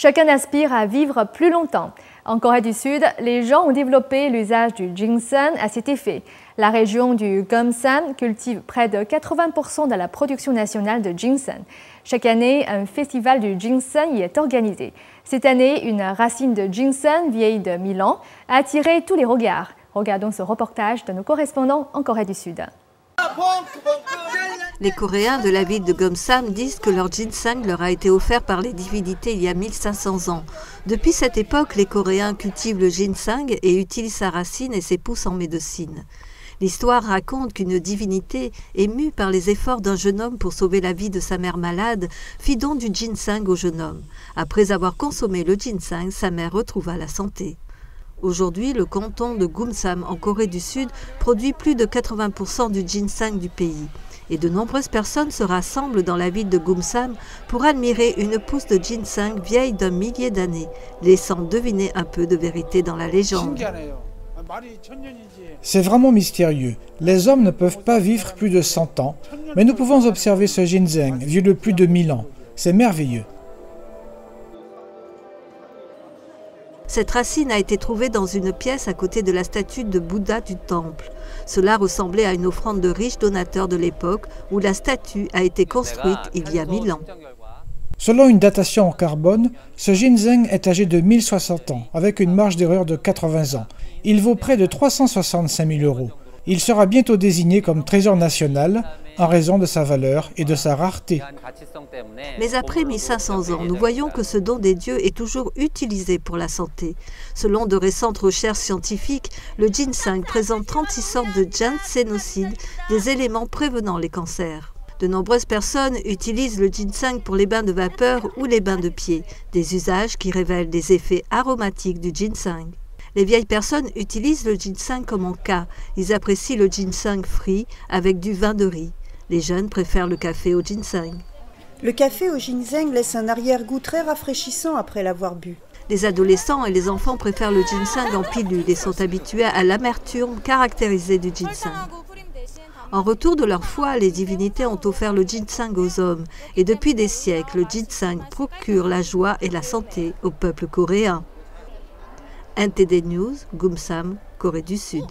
Chacun aspire à vivre plus longtemps. En Corée du Sud, les gens ont développé l'usage du ginseng à cet effet. La région du Gyeongsang cultive près de 80% de la production nationale de ginseng. Chaque année, un festival du ginseng y est organisé. Cette année, une racine de ginseng vieille de 1000 ans a attiré tous les regards. Regardons ce reportage de nos correspondants en Corée du Sud. Les Coréens de la ville de Gyeongsang disent que leur ginseng leur a été offert par les divinités il y a 1500 ans. Depuis cette époque, les Coréens cultivent le ginseng et utilisent sa racine et ses pousses en médecine. L'histoire raconte qu'une divinité, émue par les efforts d'un jeune homme pour sauver la vie de sa mère malade, fit don du ginseng au jeune homme. Après avoir consommé le ginseng, sa mère retrouva la santé. Aujourd'hui, le canton de Gumsam en Corée du Sud produit plus de 80% du ginseng du pays. Et de nombreuses personnes se rassemblent dans la ville de Gumsam pour admirer une pousse de ginseng vieille d'un millier d'années, laissant deviner un peu de vérité dans la légende. C'est vraiment mystérieux. Les hommes ne peuvent pas vivre plus de 100 ans, mais nous pouvons observer ce ginseng, vieux de plus de 1000 ans. C'est merveilleux. Cette racine a été trouvée dans une pièce à côté de la statue de Bouddha du temple. Cela ressemblait à une offrande de riches donateurs de l'époque où la statue a été construite il y a 1000 ans. Selon une datation en carbone, ce ginseng est âgé de 1060 ans, avec une marge d'erreur de 80 ans. Il vaut près de 365 000 €. Il sera bientôt désigné comme trésor national en raison de sa valeur et de sa rareté. Mais après 1500 ans, nous voyons que ce don des dieux est toujours utilisé pour la santé. Selon de récentes recherches scientifiques, le ginseng présente 36 sortes de ginsénosides, des éléments prévenant les cancers. De nombreuses personnes utilisent le ginseng pour les bains de vapeur ou les bains de pieds, des usages qui révèlent des effets aromatiques du ginseng. Les vieilles personnes utilisent le ginseng comme en cas. Ils apprécient le ginseng frit avec du vin de riz. Les jeunes préfèrent le café au ginseng. Le café au ginseng laisse un arrière-goût très rafraîchissant après l'avoir bu. Les adolescents et les enfants préfèrent le ginseng en pilule et sont habitués à l'amertume caractérisée du ginseng. En retour de leur foi, les divinités ont offert le ginseng aux hommes. Et depuis des siècles, le ginseng procure la joie et la santé au peuple coréen. NTD News, Gumsam, Corée du Sud.